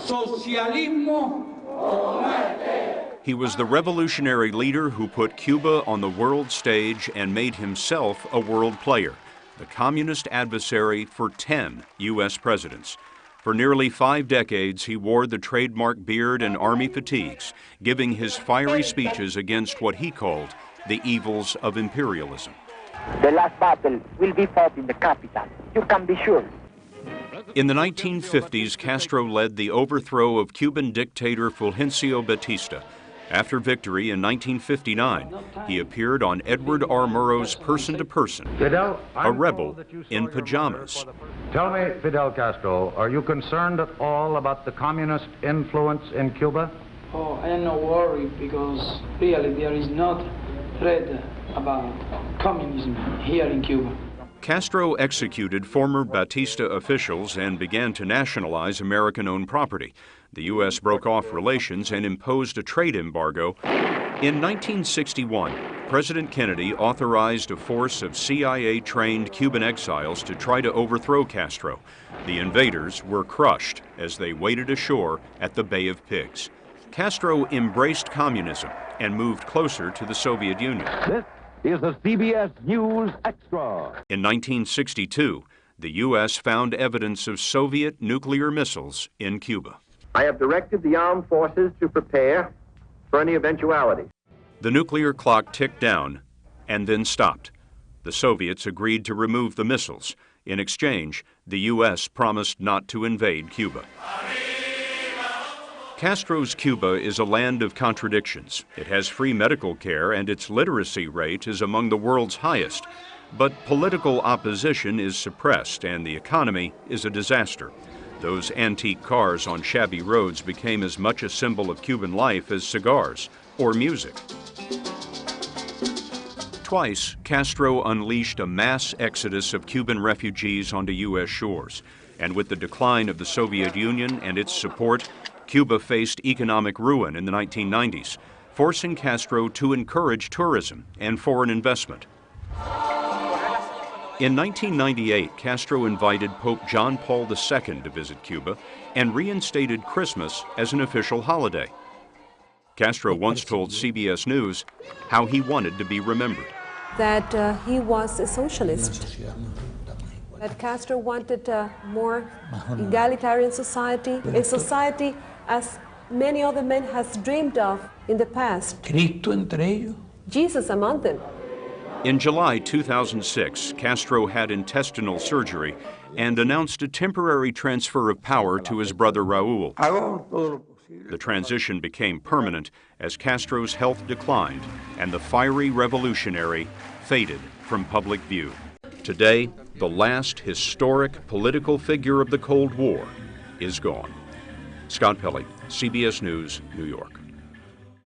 Socialismo o muerte. He was the revolutionary leader who put Cuba on the world stage and made himself a world player, the communist adversary for 10 U.S. presidents. For nearly 5 decades, he wore the trademark beard and army fatigues, giving his fiery speeches against what he called the evils of imperialism. The last battle will be fought in the capital. You can be sure. In the 1950s, Castro led the overthrow of Cuban dictator Fulgencio Batista. After victory in 1959, he appeared on Edward R. Murrow's Person to Person, a rebel in pajamas. Tell me, Fidel Castro, are you concerned at all about the communist influence in Cuba? Oh, I am not worried because really there is not threat about communism here in Cuba. Castro executed former Batista officials and began to nationalize American-owned property. The U.S. broke off relations and imposed a trade embargo. In 1961, President Kennedy authorized a force of CIA-trained Cuban exiles to try to overthrow Castro. The invaders were crushed as they waded ashore at the Bay of Pigs. Castro embraced communism and moved closer to the Soviet Union. This is the CBS News Extra. In 1962, the U.S. found evidence of Soviet nuclear missiles in Cuba. I have directed the armed forces to prepare for any eventuality. The nuclear clock ticked down and then stopped. The Soviets agreed to remove the missiles. In exchange, the U.S. promised not to invade Cuba. Castro's Cuba is a land of contradictions. It has free medical care and its literacy rate is among the world's highest. But political opposition is suppressed and the economy is a disaster. Those antique cars on shabby roads became as much a symbol of Cuban life as cigars or music. Twice, Castro unleashed a mass exodus of Cuban refugees onto U.S. shores. And with the decline of the Soviet Union and its support, Cuba faced economic ruin in the 1990s, forcing Castro to encourage tourism and foreign investment. In 1998, Castro invited Pope John Paul II to visit Cuba and reinstated Christmas as an official holiday. Castro once told CBS News how he wanted to be remembered. That he was a socialist. That Castro wanted a more egalitarian society, a society as many other men has dreamed of in the past. Cristo entre ellos. Jesus among them. In July 2006, Castro had intestinal surgery and announced a temporary transfer of power to his brother Raul. The transition became permanent as Castro's health declined and the fiery revolutionary faded from public view. Today, the last historic political figure of the Cold War is gone. Scott Pelley, CBS News, New York.